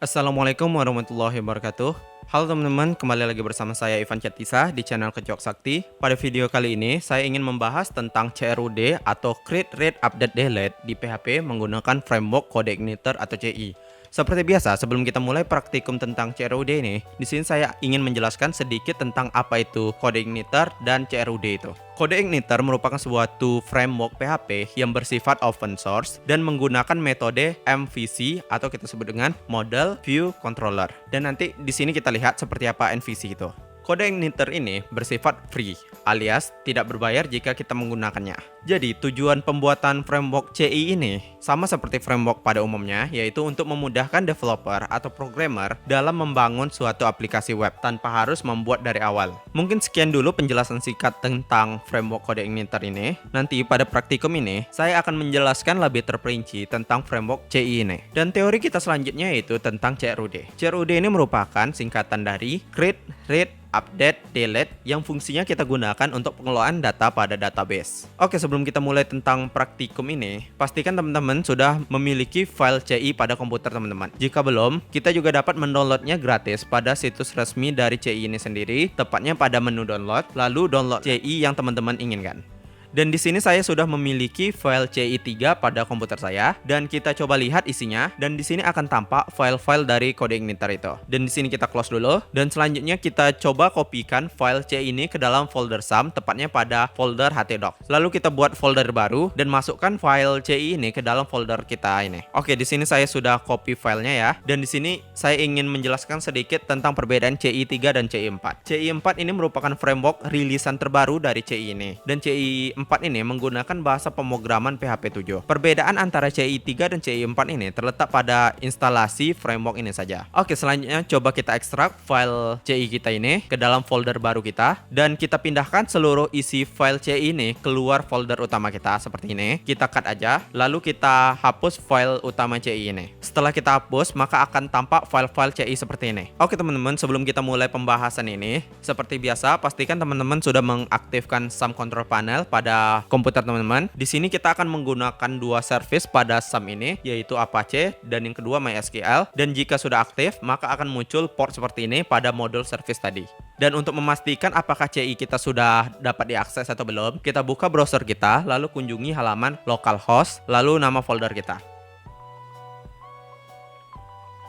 Assalamualaikum warahmatullahi wabarakatuh. Halo teman-teman, kembali lagi bersama saya Ivan Cetisa di channel Kecok Sakti. Pada video kali ini, saya ingin membahas tentang CRUD atau Create, Read, Update, Delete di PHP menggunakan framework Code Igniter atau CI. Seperti biasa, sebelum kita mulai praktikum tentang CRUD ini, di sini saya ingin menjelaskan sedikit tentang apa itu Code Igniter dan CRUD itu. Code Igniter merupakan suatu framework PHP yang bersifat open source dan menggunakan metode MVC atau kita sebut dengan Model View Controller. Dan nanti di sini kita lihat seperti apa MVC itu. Code Igniter ini bersifat free, alias tidak berbayar jika kita menggunakannya. Jadi, tujuan pembuatan framework CI ini sama seperti framework pada umumnya, yaitu untuk memudahkan developer atau programmer dalam membangun suatu aplikasi web tanpa harus membuat dari awal. Mungkin sekian dulu penjelasan singkat tentang framework Code Igniter ini. Nanti pada praktikum ini, saya akan menjelaskan lebih terperinci tentang framework CI ini. Dan teori kita selanjutnya yaitu tentang CRUD. CRUD ini merupakan singkatan dari Create, Read, Update, Delete yang fungsinya kita gunakan untuk pengelolaan data pada database. Oke, sebelum kita mulai tentang praktikum ini, pastikan teman-teman sudah memiliki file CI pada komputer teman-teman. Jika belum, kita juga dapat mendownloadnya gratis pada situs resmi dari CI ini sendiri, tepatnya pada menu download, lalu download CI yang teman-teman inginkan. Dan di sini saya sudah memiliki file CI3 pada komputer saya dan kita coba lihat isinya dan di sini akan tampak file-file dari Code Igniter itu. Dan di sini kita close dulu dan selanjutnya kita coba kopikan file CI ini ke dalam folder sum tepatnya pada folder htdoc. Lalu kita buat folder baru dan masukkan file CI ini ke dalam folder kita ini. Oke, di sini saya sudah copy filenya ya. Dan di sini saya ingin menjelaskan sedikit tentang perbedaan CI3 dan CI4. CI4 ini merupakan framework rilisan terbaru dari CI ini. Dan CI4 ini menggunakan bahasa pemrograman PHP 7. Perbedaan antara CI3 dan CI4 ini terletak pada instalasi framework ini saja. Oke, selanjutnya coba kita ekstrak file CI kita ini ke dalam folder baru kita dan kita pindahkan seluruh isi file CI ini keluar folder utama kita seperti ini. Kita cut aja, lalu kita hapus file utama CI ini. Setelah kita hapus, maka akan tampak file-file CI seperti ini. Oke teman-teman, sebelum kita mulai pembahasan ini, seperti biasa pastikan teman-teman sudah mengaktifkan SAM control panel pada komputer teman-teman. Di sini kita akan menggunakan dua service pada SAM ini, yaitu Apache dan yang kedua MySQL. Dan jika sudah aktif, maka akan muncul port seperti ini pada modul service tadi. Dan untuk memastikan apakah CI kita sudah dapat diakses atau belum, kita buka browser kita, lalu kunjungi halaman localhost, lalu nama folder kita.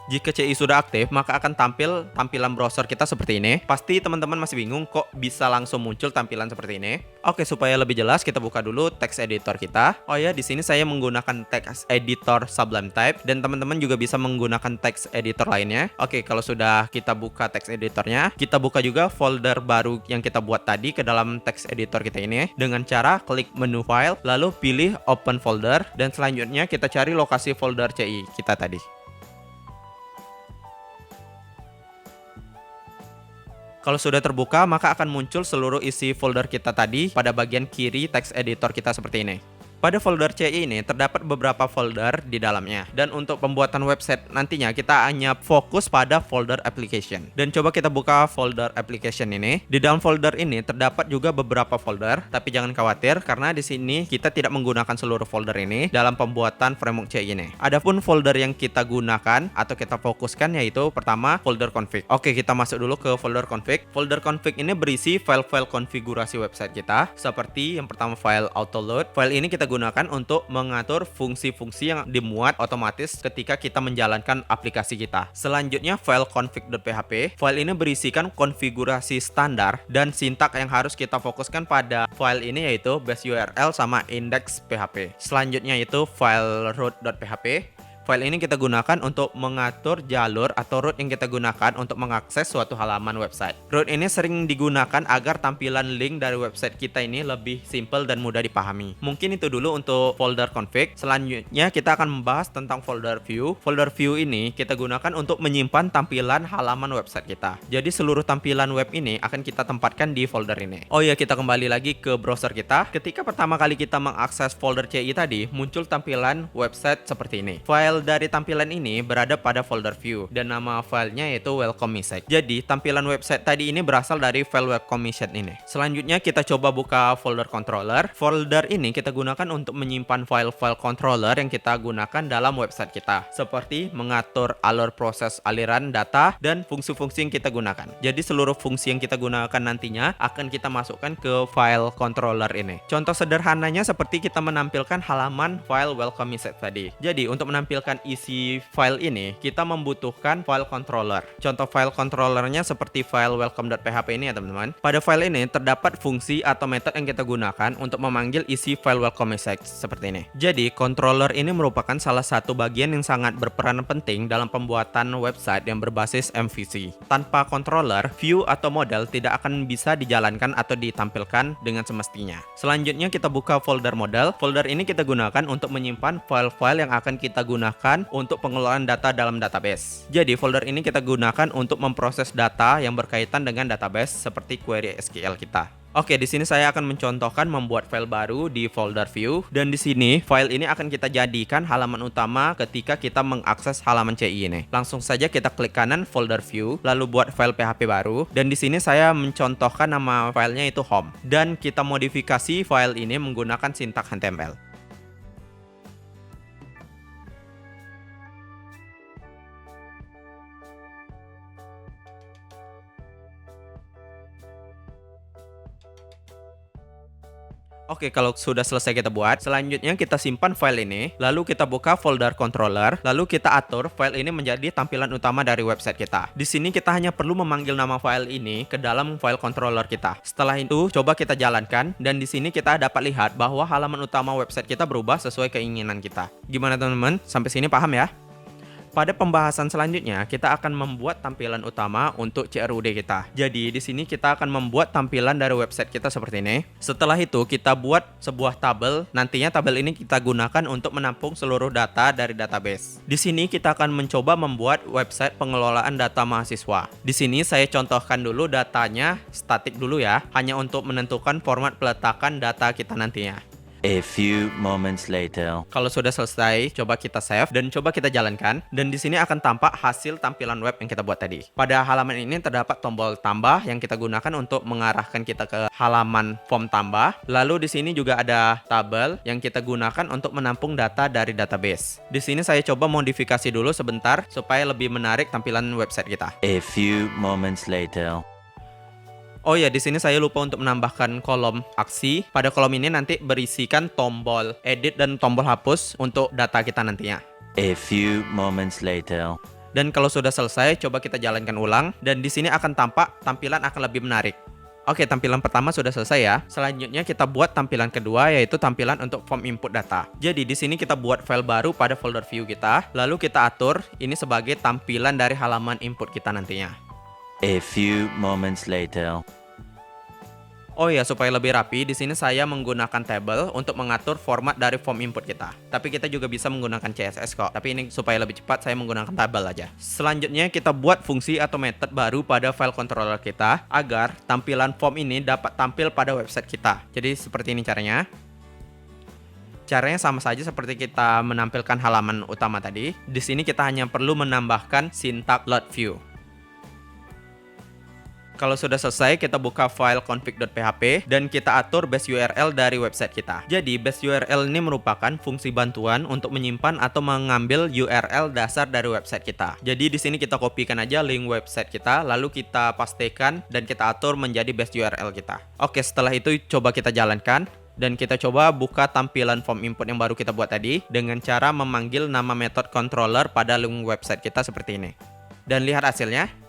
Jika CI sudah aktif, maka akan tampil tampilan browser kita seperti ini. Pasti teman-teman masih bingung kok bisa langsung muncul tampilan seperti ini. Oke, supaya lebih jelas kita buka dulu text editor kita. Oh ya, di sini saya menggunakan text editor Sublime Type dan teman-teman juga bisa menggunakan text editor lainnya. Oke, kalau sudah kita buka text editornya, kita buka juga folder baru yang kita buat tadi ke dalam text editor kita ini dengan cara klik menu file, lalu pilih open folder dan selanjutnya kita cari lokasi folder CI kita tadi. Kalau sudah terbuka, maka akan muncul seluruh isi folder kita tadi pada bagian kiri text editor kita seperti ini. Pada folder CI ini terdapat beberapa folder di dalamnya. Dan untuk pembuatan website nantinya kita hanya fokus pada folder application. Dan coba kita buka folder application ini. Di dalam folder ini terdapat juga beberapa folder, tapi jangan khawatir karena di sini kita tidak menggunakan seluruh folder ini dalam pembuatan framework CI ini. Adapun folder yang kita gunakan atau kita fokuskan yaitu pertama folder config. Oke, kita masuk dulu ke folder config. Folder config ini berisi file-file konfigurasi website kita, seperti yang pertama file autoload. File ini kita gunakan untuk mengatur fungsi-fungsi yang dimuat otomatis ketika kita menjalankan aplikasi kita. Selanjutnya file config.php. File ini berisikan konfigurasi standar dan sintak yang harus kita fokuskan pada file ini yaitu base URL sama index.php. Selanjutnya yaitu file root.php. File ini kita gunakan untuk mengatur jalur atau route yang kita gunakan untuk mengakses suatu halaman website. Route ini sering digunakan agar tampilan link dari website kita ini lebih simple dan mudah dipahami. Mungkin itu dulu untuk folder config. Selanjutnya kita akan membahas tentang folder view. Folder view ini kita gunakan untuk menyimpan tampilan halaman website kita. Jadi seluruh tampilan web ini akan kita tempatkan di folder ini. Oh ya, kita kembali lagi ke browser kita. Ketika pertama kali kita mengakses folder CI tadi, muncul tampilan website seperti ini. File file dari tampilan ini berada pada folder view dan nama filenya yaitu welcome message. Jadi tampilan website tadi ini berasal dari file welcome message ini. Selanjutnya kita coba buka folder controller. Folder ini kita gunakan untuk menyimpan file-file controller yang kita gunakan dalam website kita, seperti mengatur alur proses aliran data dan fungsi-fungsi yang kita gunakan. Jadi seluruh fungsi yang kita gunakan nantinya akan kita masukkan ke file controller ini. Contoh sederhananya seperti kita menampilkan halaman file welcome message tadi. Jadi untuk menampilkan isi file ini kita membutuhkan file controller. Contoh file controllernya seperti file welcome.php ini ya teman-teman. Pada file ini terdapat fungsi atau metode yang kita gunakan untuk memanggil isi file welcome message seperti ini. Jadi controller ini merupakan salah satu bagian yang sangat berperan penting dalam pembuatan website yang berbasis MVC. Tanpa controller, view atau model tidak akan bisa dijalankan atau ditampilkan dengan semestinya. Selanjutnya kita buka folder model. Folder ini kita gunakan untuk menyimpan file-file yang akan kita gunakan untuk pengelolaan data dalam database. Jadi folder ini kita gunakan untuk memproses data yang berkaitan dengan database seperti query SQL kita. Oke, di sini saya akan mencontohkan membuat file baru di folder view, dan di sini file ini akan kita jadikan halaman utama ketika kita mengakses halaman CI ini. Langsung saja kita klik kanan folder view, lalu buat file PHP baru, dan di sini saya mencontohkan nama filenya itu home, dan kita modifikasi file ini menggunakan sintak HTML. Oke, kalau sudah selesai kita buat, selanjutnya kita simpan file ini, lalu kita buka folder controller, lalu kita atur file ini menjadi tampilan utama dari website kita. Di sini kita hanya perlu memanggil nama file ini ke dalam file controller kita. Setelah itu, coba kita jalankan, dan di sini kita dapat lihat bahwa halaman utama website kita berubah sesuai keinginan kita. Gimana teman-teman? Sampai sini paham ya? Pada pembahasan selanjutnya, kita akan membuat tampilan utama untuk CRUD kita. Jadi, di sini kita akan membuat tampilan dari website kita seperti ini. Setelah itu, kita buat sebuah tabel. Nantinya tabel ini kita gunakan untuk menampung seluruh data dari database. Di sini kita akan mencoba membuat website pengelolaan data mahasiswa. Di sini saya contohkan dulu datanya statik dulu ya, hanya untuk menentukan format peletakan data kita nantinya. A few moments later. Kalau sudah selesai, coba kita save dan coba kita jalankan. Dan di sini akan tampak hasil tampilan web yang kita buat tadi. Pada halaman ini terdapat tombol tambah yang kita gunakan untuk mengarahkan kita ke halaman form tambah. Lalu di sini juga ada tabel yang kita gunakan untuk menampung data dari database. Di sini saya coba modifikasi dulu sebentar supaya lebih menarik tampilan website kita. A few moments later. Oh ya, di sini saya lupa untuk menambahkan kolom aksi. Pada kolom ini nanti berisikan tombol edit dan tombol hapus untuk data kita nantinya. A few moments later. Dan kalau sudah selesai, coba kita jalankan ulang. Dan di sini akan tampak tampilan akan lebih menarik. Oke, tampilan pertama sudah selesai ya. Selanjutnya kita buat tampilan kedua, yaitu tampilan untuk form input data. Jadi di sini kita buat file baru pada folder view kita. Lalu kita atur ini sebagai tampilan dari halaman input kita nantinya. A few moments later. Oh ya, supaya lebih rapi, di sini saya menggunakan table untuk mengatur format dari form input kita. Tapi kita juga bisa menggunakan CSS kok. Tapi ini supaya lebih cepat, saya menggunakan tabel aja. Selanjutnya, kita buat fungsi atau method baru pada file controller kita agar tampilan form ini dapat tampil pada website kita. Jadi seperti ini caranya. Caranya sama saja seperti kita menampilkan halaman utama tadi. Di sini kita hanya perlu menambahkan sintak load view. Kalau sudah selesai, kita buka file config.php dan kita atur base URL dari website kita. Jadi, base URL ini merupakan fungsi bantuan untuk menyimpan atau mengambil URL dasar dari website kita. Jadi, di sini kita kopikan aja link website kita, lalu kita pastekan dan kita atur menjadi base URL kita. Oke, setelah itu coba kita jalankan. Dan kita coba buka tampilan form input yang baru kita buat tadi dengan cara memanggil nama method controller pada link website kita seperti ini. Dan lihat hasilnya.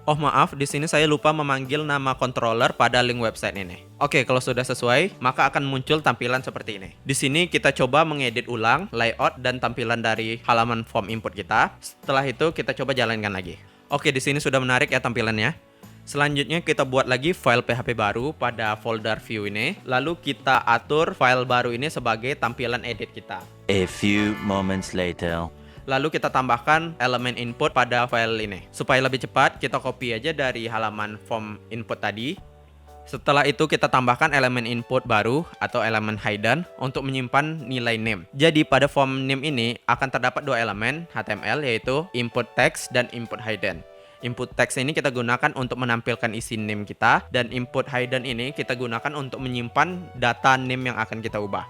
Oh maaf, di sini saya lupa memanggil nama controller pada link website ini. Oke, kalau sudah sesuai, maka akan muncul tampilan seperti ini. Di sini kita coba mengedit ulang layout dan tampilan dari halaman form input kita. Setelah itu kita coba jalankan lagi. Oke, di sini sudah menarik ya tampilannya. Selanjutnya kita buat lagi file PHP baru pada folder view ini. Lalu kita atur file baru ini sebagai tampilan edit kita. A few moments later. Lalu kita tambahkan elemen input pada file ini. Supaya lebih cepat, kita copy aja dari halaman form input tadi. Setelah itu kita tambahkan elemen input baru atau elemen hidden untuk menyimpan nilai name. Jadi pada form name ini akan terdapat dua elemen HTML yaitu input text dan input hidden. Input text ini kita gunakan untuk menampilkan isi name kita dan input hidden ini kita gunakan untuk menyimpan data name yang akan kita ubah.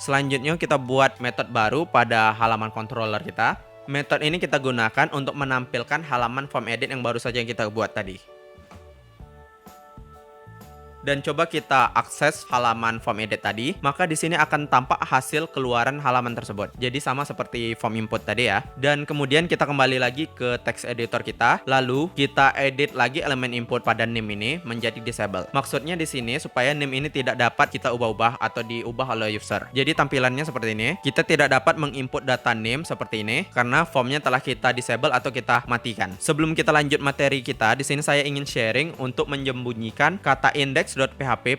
Selanjutnya kita buat metode baru pada halaman controller kita. Metode ini kita gunakan untuk menampilkan halaman form edit yang baru saja kita buat tadi. Dan coba kita akses halaman form edit tadi, maka di sini akan tampak hasil keluaran halaman tersebut. Jadi sama seperti form input tadi ya. Dan kemudian kita kembali lagi ke text editor kita, lalu kita edit lagi elemen input pada name ini menjadi disable. Maksudnya di sini supaya name ini tidak dapat kita ubah-ubah atau diubah oleh user. Jadi tampilannya seperti ini. Kita tidak dapat menginput data name seperti ini karena formnya telah kita disable atau kita matikan. Sebelum kita lanjut materi kita, di sini saya ingin sharing untuk menyembunyikan kata index.php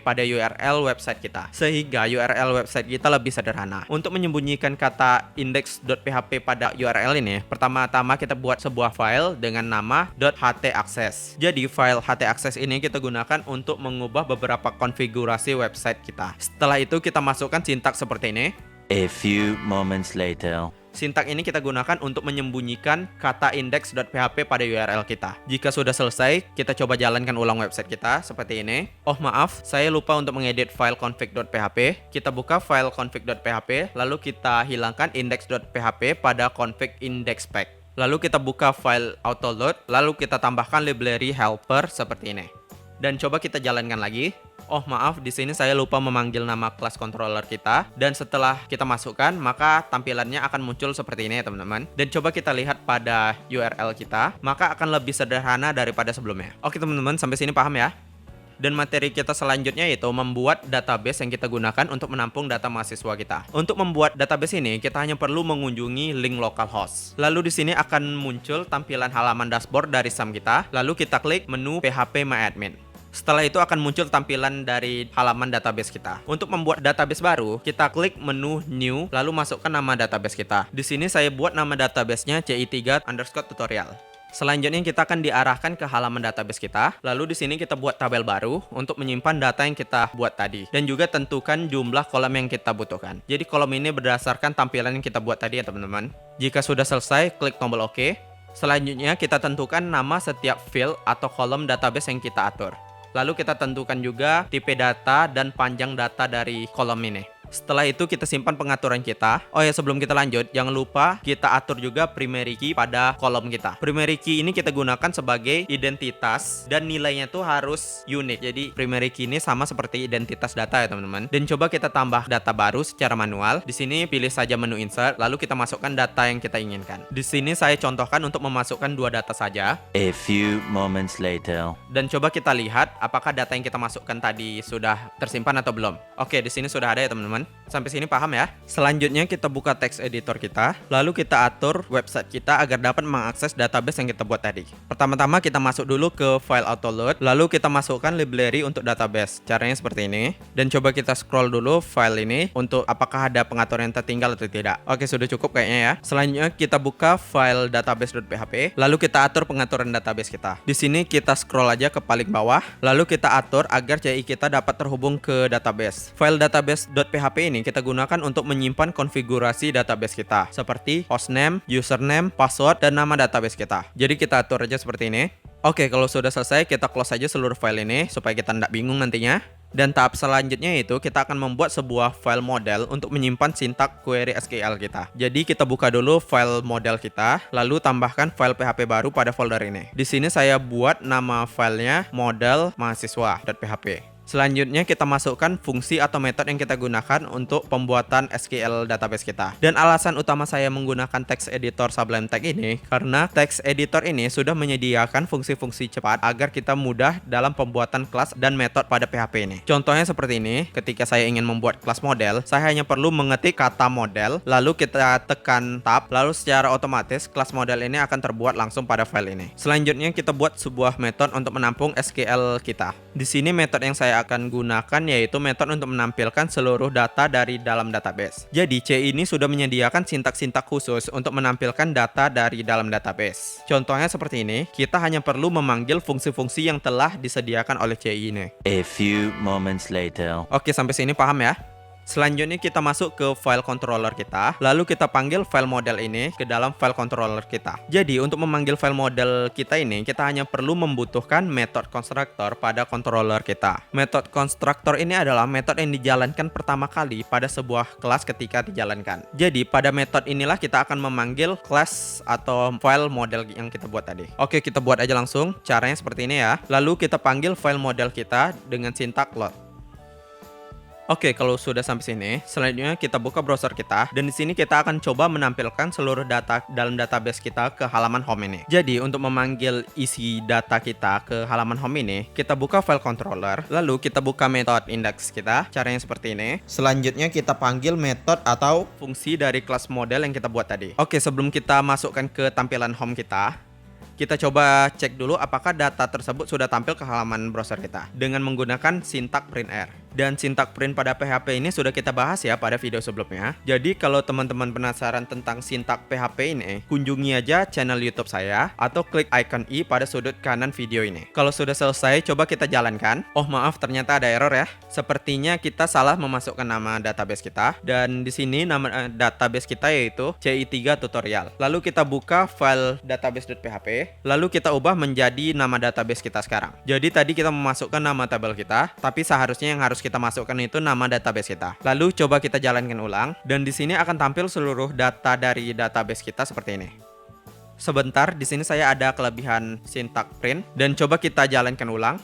pada URL website kita sehingga URL website kita lebih sederhana. Untuk menyembunyikan kata index.php pada URL ini, pertama-tama kita buat sebuah file dengan nama .htaccess. Jadi file htaccess ini kita gunakan untuk mengubah beberapa konfigurasi website kita. Setelah itu kita masukkan sintaks seperti ini. A few moments later. Sintaks ini kita gunakan untuk menyembunyikan kata index.php pada URL kita. Jika sudah selesai, kita coba jalankan ulang website kita seperti ini. Oh maaf, saya lupa untuk mengedit file config.php. Kita buka file config.php, lalu kita hilangkan index.php pada config index-spec. Lalu kita buka file autoload, lalu kita tambahkan library helper seperti ini. Dan coba kita jalankan lagi. Oh maaf, di sini saya lupa memanggil nama kelas controller kita. Dan setelah kita masukkan, maka tampilannya akan muncul seperti ini ya teman-teman. Dan coba kita lihat pada URL kita, maka akan lebih sederhana daripada sebelumnya. Oke teman-teman, sampai sini paham ya? Dan materi kita selanjutnya yaitu membuat database yang kita gunakan untuk menampung data mahasiswa kita. Untuk membuat database ini, kita hanya perlu mengunjungi link localhost. Lalu di sini akan muncul tampilan halaman dashboard dari SAM kita. Lalu kita klik menu phpMyAdmin. Setelah itu akan muncul tampilan dari halaman database kita. Untuk membuat database baru, kita klik menu New, lalu masukkan nama database kita. Di sini saya buat nama databasenya ci3_tutorial. Selanjutnya kita akan diarahkan ke halaman database kita. Lalu di sini kita buat tabel baru untuk menyimpan data yang kita buat tadi. Dan juga tentukan jumlah kolom yang kita butuhkan. Jadi kolom ini berdasarkan tampilan yang kita buat tadi ya teman-teman. Jika sudah selesai, klik tombol OK. Selanjutnya kita tentukan nama setiap field atau kolom database yang kita atur. Lalu kita tentukan juga tipe data dan panjang data dari kolom ini. Setelah itu kita simpan pengaturan kita. Oh ya, sebelum kita lanjut, jangan lupa kita atur juga primary key pada kolom kita. Primary key ini kita gunakan sebagai identitas dan nilainya tuh harus unik. Jadi primary key ini sama seperti identitas data ya teman-teman. Dan coba kita tambah data baru secara manual. Di sini pilih saja menu insert, lalu kita masukkan data yang kita inginkan. Di sini saya contohkan untuk memasukkan dua data saja. A few moments later. Dan coba kita lihat apakah data yang kita masukkan tadi sudah tersimpan atau belum. Oke, di sini sudah ada ya teman-teman. Sampai sini paham ya? Selanjutnya kita buka text editor kita, lalu kita atur website kita agar dapat mengakses database yang kita buat tadi. Pertama-tama kita masuk dulu ke file autoload, lalu kita masukkan library untuk database. Caranya seperti ini. Dan coba kita scroll dulu file ini untuk apakah ada pengaturan yang tertinggal atau tidak. Oke, sudah cukup kayaknya ya. Selanjutnya kita buka file database.php, lalu kita atur pengaturan database kita. Di sini kita scroll aja ke paling bawah, lalu kita atur agar CI kita dapat terhubung ke database. File database.php ini kita gunakan untuk menyimpan konfigurasi database kita seperti hostname, username, password, dan nama database kita. Jadi kita atur aja seperti ini. Oke, kalau sudah selesai kita close aja seluruh file ini supaya kita tidak bingung nantinya. Dan tahap selanjutnya itu kita akan membuat sebuah file model untuk menyimpan sintak query SQL kita. Jadi kita buka dulu file model kita, lalu tambahkan file PHP baru pada folder ini. Di sini saya buat nama filenya model mahasiswa.php. Selanjutnya kita masukkan fungsi atau metode yang kita gunakan untuk pembuatan SQL database kita. Dan alasan utama saya menggunakan text editor Sublime Text ini karena text editor ini sudah menyediakan fungsi-fungsi cepat agar kita mudah dalam pembuatan kelas dan metode pada PHP ini. Contohnya seperti ini, ketika saya ingin membuat kelas model, saya hanya perlu mengetik kata model, lalu kita tekan tab, lalu secara otomatis kelas model ini akan terbuat langsung pada file ini. Selanjutnya kita buat sebuah metode untuk menampung SQL kita. Di sini metode yang saya kita akan gunakan yaitu metode untuk menampilkan seluruh data dari dalam database. Jadi C ini sudah menyediakan sintak-sintak khusus untuk menampilkan data dari dalam database. Contohnya seperti ini, kita hanya perlu memanggil fungsi-fungsi yang telah disediakan oleh C ini. A few moments later. Oke, sampai sini paham ya? Selanjutnya kita masuk ke file controller kita, lalu kita panggil file model ini ke dalam file controller kita. Jadi untuk memanggil file model kita ini, kita hanya perlu membutuhkan method constructor pada controller kita. Method constructor ini adalah metode yang dijalankan pertama kali pada sebuah kelas ketika dijalankan. Jadi pada metode inilah kita akan memanggil class atau file model yang kita buat tadi. Oke, kita buat aja langsung. Caranya seperti ini ya. Lalu kita panggil file model kita dengan sintak load. Oke, kalau sudah sampai sini, selanjutnya kita buka browser kita dan di sini kita akan coba menampilkan seluruh data dalam database kita ke halaman home ini. Jadi, untuk memanggil isi data kita ke halaman home ini, kita buka file controller, lalu kita buka metode index kita. Caranya seperti ini. Selanjutnya kita panggil metode atau fungsi dari kelas model yang kita buat tadi. Oke, sebelum kita masukkan ke tampilan home kita coba cek dulu apakah data tersebut sudah tampil ke halaman browser kita dengan menggunakan sintak printr. Dan sintak print pada PHP ini sudah kita bahas ya pada video sebelumnya. Jadi kalau teman-teman penasaran tentang sintak PHP ini, kunjungi aja channel YouTube saya atau klik icon i pada sudut kanan video ini. Kalau sudah selesai, coba kita jalankan. Oh maaf, ternyata ada error ya. Sepertinya kita salah memasukkan nama database kita. Dan di sini nama database kita yaitu CI3 tutorial. Lalu kita buka file database.php. Lalu kita ubah menjadi nama database kita sekarang. Jadi tadi kita memasukkan nama tabel kita, tapi seharusnya yang harus kita masukkan itu nama database kita. Lalu coba kita jalankan ulang dan di sini akan tampil seluruh data dari database kita seperti ini. Sebentar, di sini saya ada kelebihan sintak print dan coba kita jalankan ulang.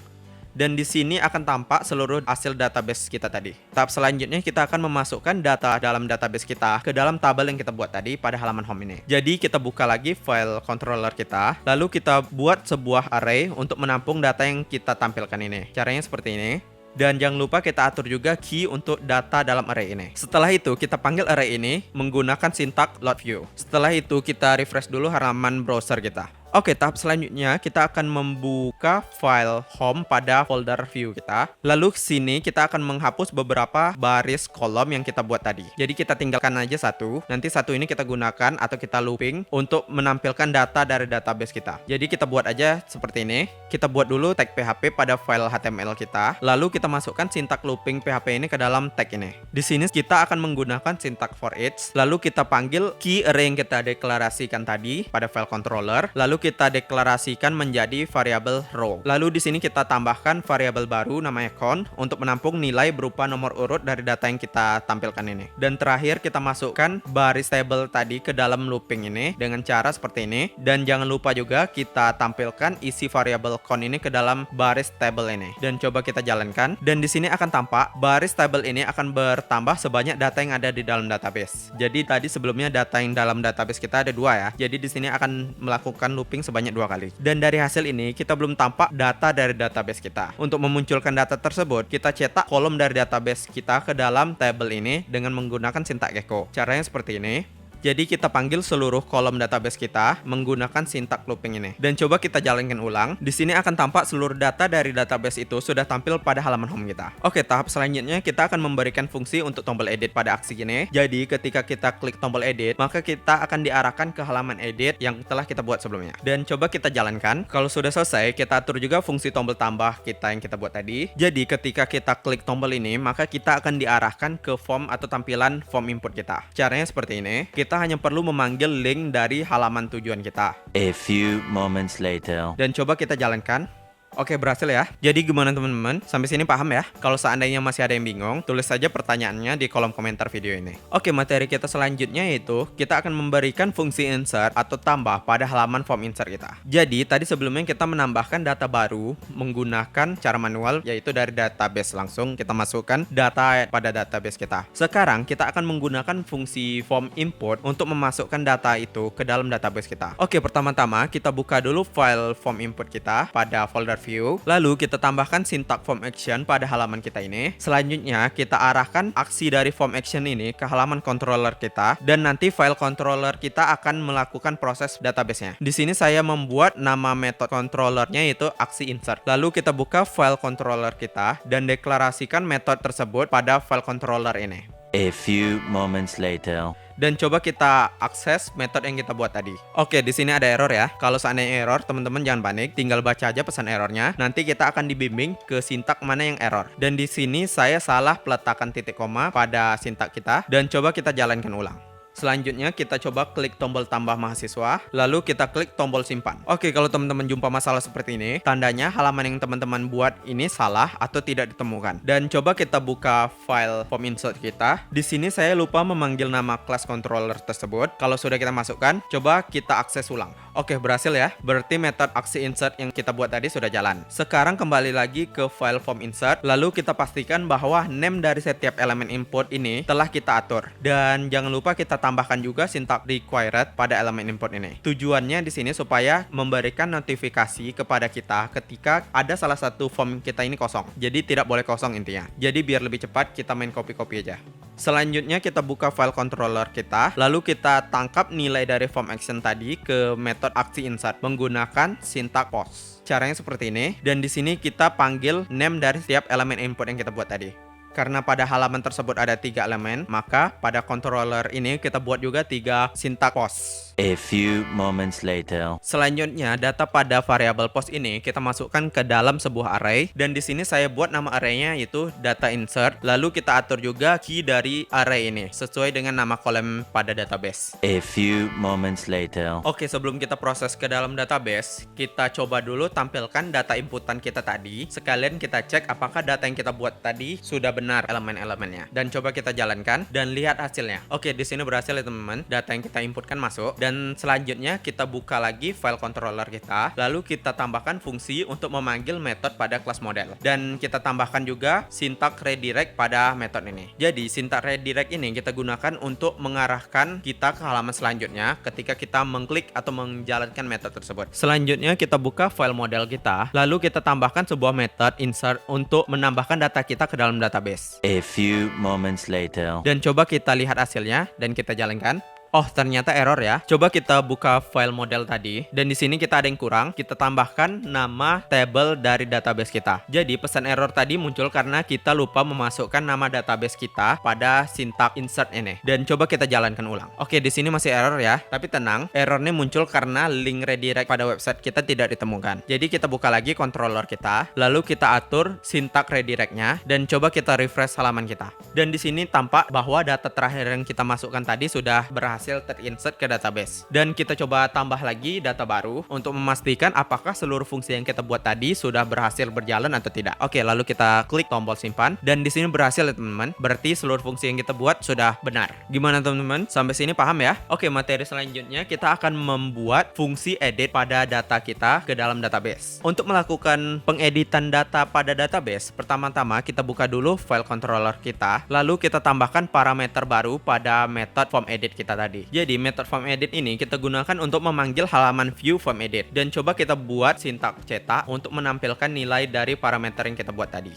Dan di sini akan tampak seluruh hasil database kita tadi. Tahap selanjutnya kita akan memasukkan data dalam database kita ke dalam tabel yang kita buat tadi pada halaman home ini. Jadi kita buka lagi file controller kita, lalu kita buat sebuah array untuk menampung data yang kita tampilkan ini. Caranya seperti ini. Dan jangan lupa kita atur juga key untuk data dalam array ini. Setelah itu kita panggil array ini menggunakan sintak load view. Setelah itu kita refresh dulu halaman browser kita. Oke, tahap selanjutnya kita akan membuka file home pada folder view kita. Lalu sini kita akan menghapus beberapa baris kolom yang kita buat tadi. Jadi kita tinggalkan aja satu. Nanti satu ini kita gunakan atau kita looping untuk menampilkan data dari database kita. Jadi kita buat aja seperti ini. Kita buat dulu tag PHP pada file HTML kita. Lalu kita masukkan sintak looping PHP ini ke dalam tag ini. Di sini kita akan menggunakan sintak for each. Lalu kita panggil key array yang kita deklarasikan tadi pada file controller. Lalu kita deklarasikan menjadi variabel row. Lalu di sini kita tambahkan variabel baru namanya count untuk menampung nilai berupa nomor urut dari data yang kita tampilkan ini. Dan terakhir kita masukkan baris table tadi ke dalam looping ini dengan cara seperti ini. Dan jangan lupa juga kita tampilkan isi variabel count ini ke dalam baris table ini. Dan coba kita jalankan. Dan di sini akan tampak baris table ini akan bertambah sebanyak data yang ada di dalam database. Jadi tadi sebelumnya data yang dalam database kita ada 2 ya. Jadi di sini akan melakukan looping sebanyak 2 kali. Dan dari hasil ini kita belum tampak data dari database kita. Untuk memunculkan data tersebut, kita cetak kolom dari database kita ke dalam table ini dengan menggunakan sintak echo. Caranya seperti ini. Jadi kita panggil seluruh kolom database kita menggunakan sintak looping ini. Dan coba kita jalankan ulang. Di sini akan tampak seluruh data dari database itu sudah tampil pada halaman home kita. Oke, tahap selanjutnya kita akan memberikan fungsi untuk tombol edit pada aksi ini. Jadi ketika kita klik tombol edit, maka kita akan diarahkan ke halaman edit yang telah kita buat sebelumnya. Dan coba kita jalankan. Kalau sudah selesai, kita atur juga fungsi tombol tambah kita yang kita buat tadi. Jadi ketika kita klik tombol ini, maka kita akan diarahkan ke form atau tampilan form input kita. Caranya seperti ini. Kita hanya perlu memanggil link dari halaman tujuan kita. A few moments later. Dan coba kita jalankan. Oke, berhasil ya. Jadi gimana teman-teman? Sampai sini paham ya? Kalau seandainya masih ada yang bingung, tulis saja pertanyaannya di kolom komentar video ini. Oke, materi kita selanjutnya yaitu kita akan memberikan fungsi insert atau tambah pada halaman form insert kita. Jadi tadi sebelumnya kita menambahkan data baru menggunakan cara manual, yaitu dari database langsung kita masukkan data pada database kita. Sekarang kita akan menggunakan fungsi form import untuk memasukkan data itu ke dalam database kita. Oke, pertama-tama kita buka dulu file form input kita pada folder view. Lalu kita tambahkan syntax form action pada halaman kita ini. Selanjutnya kita arahkan aksi dari form action ini ke halaman controller kita, dan nanti file controller kita akan melakukan proses database-nya. Di sini saya membuat nama method controllernya yaitu aksi insert. Lalu kita buka file controller kita dan deklarasikan method tersebut pada file controller ini. A few moments later. Dan coba kita akses metode yang kita buat tadi. Oke, di sini ada error ya. Kalau seandainya error, teman-teman jangan panik, tinggal baca aja pesan errornya. Nanti kita akan dibimbing ke sintak mana yang error. Dan di sini saya salah peletakan titik koma pada sintak kita, dan coba kita jalankan ulang. Selanjutnya kita coba klik tombol tambah mahasiswa, lalu kita klik tombol simpan. Oke, kalau teman-teman jumpa masalah seperti ini, tandanya halaman yang teman-teman buat ini salah atau tidak ditemukan. Dan coba kita buka file form insert kita. Di sini saya lupa memanggil nama class controller tersebut. Kalau sudah kita masukkan, coba kita akses ulang. Oke, berhasil ya. Berarti metode aksi insert yang kita buat tadi sudah jalan. Sekarang kembali lagi ke file form insert, lalu kita pastikan bahwa name dari setiap elemen input ini telah kita atur. Dan jangan lupa kita tambahkan juga syntax required pada elemen input ini. Tujuannya di sini supaya memberikan notifikasi kepada kita ketika ada salah satu form kita ini kosong. Jadi tidak boleh kosong intinya. Jadi biar lebih cepat kita main copy-copy aja. Selanjutnya kita buka file controller kita, lalu kita tangkap nilai dari form action tadi ke metode aksi insert menggunakan syntax post. Caranya seperti ini, dan di sini kita panggil name dari setiap elemen input yang kita buat tadi. Karena pada halaman tersebut ada 3 elemen, maka pada controller ini kita buat juga 3 syntax post. A few moments later. Selanjutnya, data pada variabel post ini kita masukkan ke dalam sebuah array, dan di sini saya buat nama arraynya yaitu data insert. Lalu kita atur juga key dari array ini sesuai dengan nama kolom pada database. A few moments later. Oke, sebelum kita proses ke dalam database, kita coba dulu tampilkan data inputan kita tadi. Sekalian kita cek apakah data yang kita buat tadi sudah benar elemen-elemennya. Dan coba kita jalankan dan lihat hasilnya. Oke, di sini berhasil ya teman-teman. Data yang kita inputkan masuk. Dan selanjutnya kita buka lagi file controller kita, lalu kita tambahkan fungsi untuk memanggil metode pada kelas model, dan kita tambahkan juga syntax redirect pada metode ini. Jadi syntax redirect ini kita gunakan untuk mengarahkan kita ke halaman selanjutnya ketika kita mengklik atau menjalankan metode tersebut. Selanjutnya kita buka file model kita, lalu kita tambahkan sebuah metode insert untuk menambahkan data kita ke dalam database. A few moments later. Dan coba kita lihat hasilnya dan kita jalankan. Oh, ternyata error ya. Coba kita buka file model tadi, dan di sini kita ada yang kurang. Kita tambahkan nama table dari database kita. Jadi pesan error tadi muncul karena kita lupa memasukkan nama database kita pada syntax insert ini. Dan coba kita jalankan ulang. Oke, di sini masih error ya. Tapi tenang, errornya muncul karena link redirect pada website kita tidak ditemukan. Jadi kita buka lagi controller kita, lalu kita atur syntax redirectnya, dan coba kita refresh halaman kita. Dan di sini tampak bahwa data terakhir yang kita masukkan tadi sudah berhasil terinsert ke database. Dan kita coba tambah lagi data baru untuk memastikan apakah seluruh fungsi yang kita buat tadi sudah berhasil berjalan atau tidak. Oke, lalu kita klik tombol simpan, dan di sini berhasil ya teman-teman. Berarti seluruh fungsi yang kita buat sudah benar. Gimana teman-teman? Sampai sini paham ya? Oke, materi selanjutnya kita akan membuat fungsi edit pada data kita ke dalam database. Untuk melakukan pengeditan data pada database, pertama-tama kita buka dulu file controller kita, lalu kita tambahkan parameter baru pada method form edit kita tadi. Jadi method form edit ini kita gunakan untuk memanggil halaman view form edit, dan coba kita buat syntax cetak untuk menampilkan nilai dari parameter yang kita buat tadi.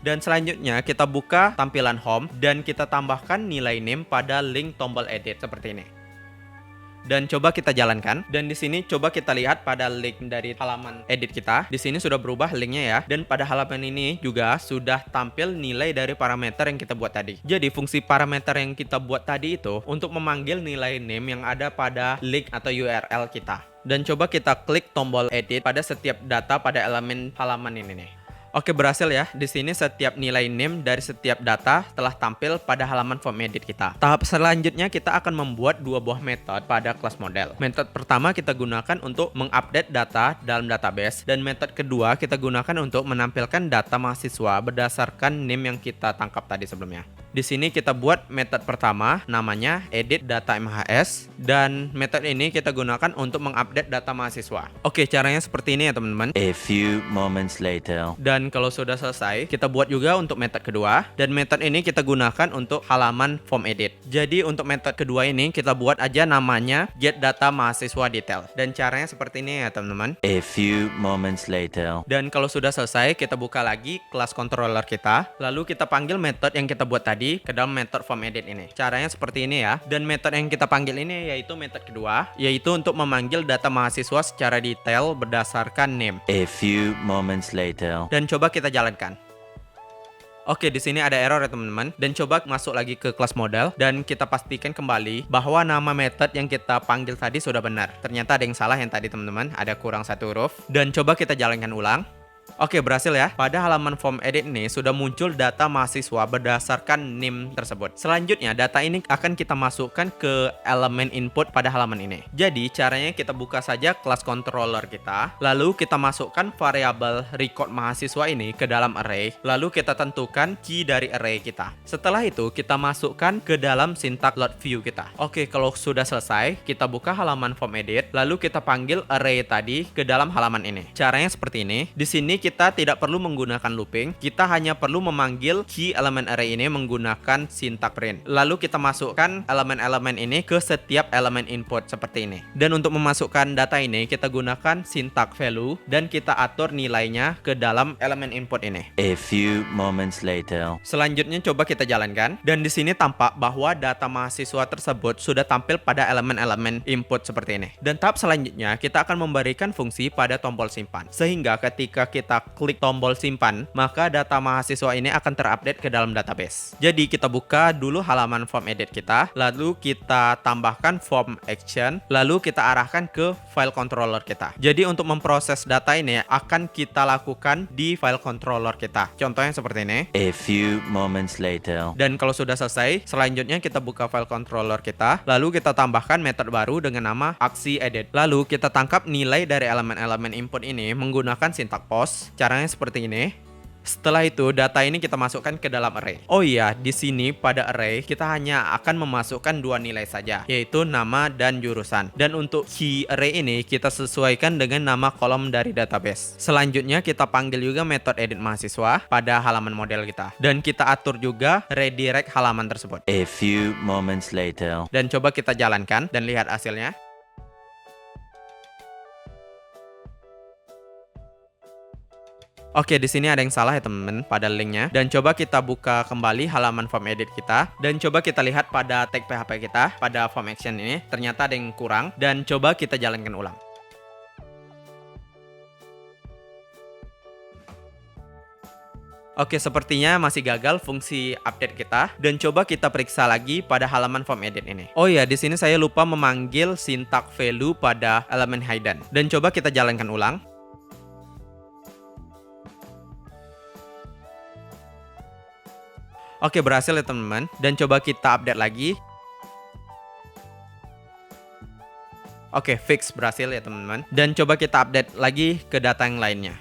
Dan selanjutnya kita buka tampilan home dan kita tambahkan nilai name pada link tombol edit seperti ini. Dan coba kita jalankan, dan di sini coba kita lihat pada link dari halaman edit kita. Di sini sudah berubah linknya ya, dan pada halaman ini juga sudah tampil nilai dari parameter yang kita buat tadi. Jadi fungsi parameter yang kita buat tadi itu untuk memanggil nilai name yang ada pada link atau URL kita. Dan coba kita klik tombol edit pada setiap data pada elemen halaman ini nih. Oke, berhasil ya. Di sini setiap nilai name dari setiap data telah tampil pada halaman form edit kita. Tahap selanjutnya kita akan membuat 2 buah metode pada kelas model. Metode pertama kita gunakan untuk mengupdate data dalam database, dan metode kedua kita gunakan untuk menampilkan data mahasiswa berdasarkan name yang kita tangkap tadi sebelumnya. Di sini kita buat method pertama, namanya edit data MHS, dan method ini kita gunakan untuk mengupdate data mahasiswa. Oke, caranya seperti ini ya teman-teman. A few moments later. Dan kalau sudah selesai, kita buat juga untuk method kedua, dan method ini kita gunakan untuk halaman form edit. Jadi untuk method kedua ini kita buat aja namanya get data mahasiswa detail, dan caranya seperti ini ya teman-teman. A few moments later. Dan kalau sudah selesai, kita buka lagi kelas controller kita, lalu kita panggil method yang kita buat tadi ke dalam method form edit ini. Caranya seperti ini ya. Dan method yang kita panggil ini yaitu method kedua, yaitu untuk memanggil data mahasiswa secara detail berdasarkan name. A few moments later. Dan coba kita jalankan. Oke, di sini ada error ya teman-teman. Dan coba masuk lagi ke kelas model dan kita pastikan kembali bahwa nama method yang kita panggil tadi sudah benar. Ternyata ada yang salah yang tadi teman-teman, ada kurang satu huruf. Dan coba kita jalankan ulang. Oke, berhasil ya. Pada halaman form edit ini sudah muncul data mahasiswa berdasarkan NIM tersebut. Selanjutnya, data ini akan kita masukkan ke elemen input pada halaman ini. Jadi, caranya kita buka saja kelas controller kita, lalu kita masukkan variabel record mahasiswa ini ke dalam array, lalu kita tentukan key dari array kita. Setelah itu, kita masukkan ke dalam syntax load view kita. Oke, kalau sudah selesai, kita buka halaman form edit, lalu kita panggil array tadi ke dalam halaman ini. Caranya seperti ini. Di sini kita tidak perlu menggunakan looping, kita hanya perlu memanggil key elemen array ini menggunakan syntax print. Lalu kita masukkan elemen-elemen ini ke setiap elemen input seperti ini. Dan untuk memasukkan data ini, kita gunakan syntax value dan kita atur nilainya ke dalam elemen input ini. A few moments later. Selanjutnya coba kita jalankan, dan di sini tampak bahwa data mahasiswa tersebut sudah tampil pada elemen-elemen input seperti ini. Dan tahap selanjutnya kita akan memberikan fungsi pada tombol simpan, sehingga ketika kita klik tombol simpan, maka data mahasiswa ini akan terupdate ke dalam database. Jadi kita buka dulu halaman form edit kita, lalu kita tambahkan form action, lalu kita arahkan ke file controller kita. Jadi untuk memproses data ini akan kita lakukan di file controller kita. Contohnya seperti ini. A few moments later. Dan kalau sudah selesai, selanjutnya kita buka file controller kita, lalu kita tambahkan method baru dengan nama aksi edit. Lalu kita tangkap nilai dari elemen-elemen input ini menggunakan syntax post. Caranya seperti ini. Setelah itu, data ini kita masukkan ke dalam array. Oh iya, di sini pada array kita hanya akan memasukkan dua nilai saja, yaitu nama dan jurusan. Dan untuk key array ini kita sesuaikan dengan nama kolom dari database. Selanjutnya kita panggil juga method edit mahasiswa pada halaman model kita. Dan kita atur juga redirect halaman tersebut. A few moments later. Dan coba kita jalankan dan lihat hasilnya. Oke, di sini ada yang salah ya teman-teman pada linknya. Dan coba kita buka kembali halaman form edit kita, dan coba kita lihat pada tag PHP kita pada form action ini ternyata ada yang kurang, dan coba kita jalankan ulang. Oke, sepertinya masih gagal fungsi update kita, dan coba kita periksa lagi pada halaman form edit ini. Oh iya, di sini saya lupa memanggil syntax value pada elemen hidden. Dan coba kita jalankan ulang. Oke, berhasil ya teman-teman. Dan coba kita update lagi. Oke, fix berhasil ya teman-teman. Dan coba kita update lagi ke data yang lainnya.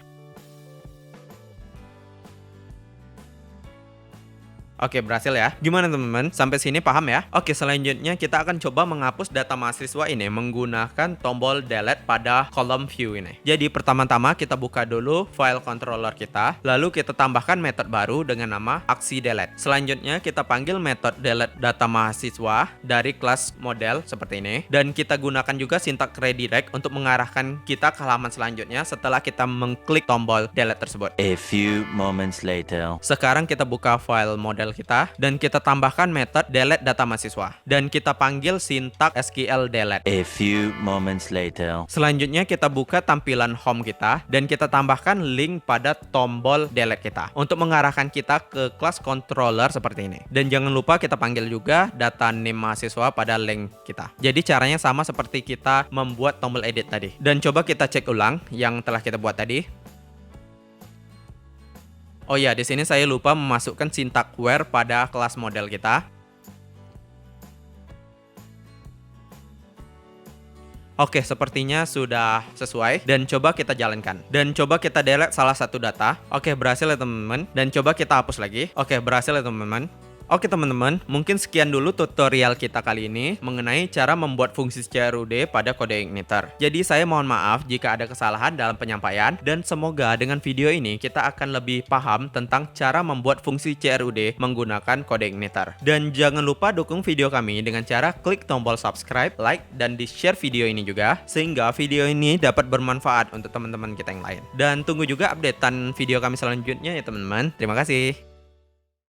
Oke, berhasil ya. Gimana teman-teman? Sampai sini paham ya? Oke, selanjutnya kita akan coba menghapus data mahasiswa ini menggunakan tombol delete pada kolom view ini. Jadi pertama-tama kita buka dulu file controller kita, lalu kita tambahkan method baru dengan nama aksi delete. Selanjutnya kita panggil method delete data mahasiswa dari kelas model seperti ini, dan kita gunakan juga syntax redirect untuk mengarahkan kita ke halaman selanjutnya setelah kita mengklik tombol delete tersebut. A few moments later. Sekarang kita buka file model kita dan kita tambahkan method delete data mahasiswa, dan kita panggil syntax SQL delete. A few moments later. Selanjutnya kita buka tampilan home kita dan kita tambahkan link pada tombol delete kita untuk mengarahkan kita ke kelas controller seperti ini. Dan jangan lupa kita panggil juga data name mahasiswa pada link kita. Jadi caranya sama seperti kita membuat tombol edit tadi. Dan coba kita cek ulang yang telah kita buat tadi. Oh ya, di sini saya lupa memasukkan syntax where pada kelas model kita. Oke, sepertinya sudah sesuai, dan coba kita jalankan. Dan coba kita delete salah satu data. Oke, berhasil ya teman-teman. Dan coba kita hapus lagi. Oke, berhasil ya teman-teman. Oke teman-teman, mungkin sekian dulu tutorial kita kali ini mengenai cara membuat fungsi CRUD pada kode igniter. Jadi saya mohon maaf jika ada kesalahan dalam penyampaian, dan semoga dengan video ini kita akan lebih paham tentang cara membuat fungsi CRUD menggunakan kode igniter. Dan jangan lupa dukung video kami dengan cara klik tombol subscribe, like, dan di-share video ini juga, sehingga video ini dapat bermanfaat untuk teman-teman kita yang lain. Dan tunggu juga updatean video kami selanjutnya ya teman-teman. Terima kasih.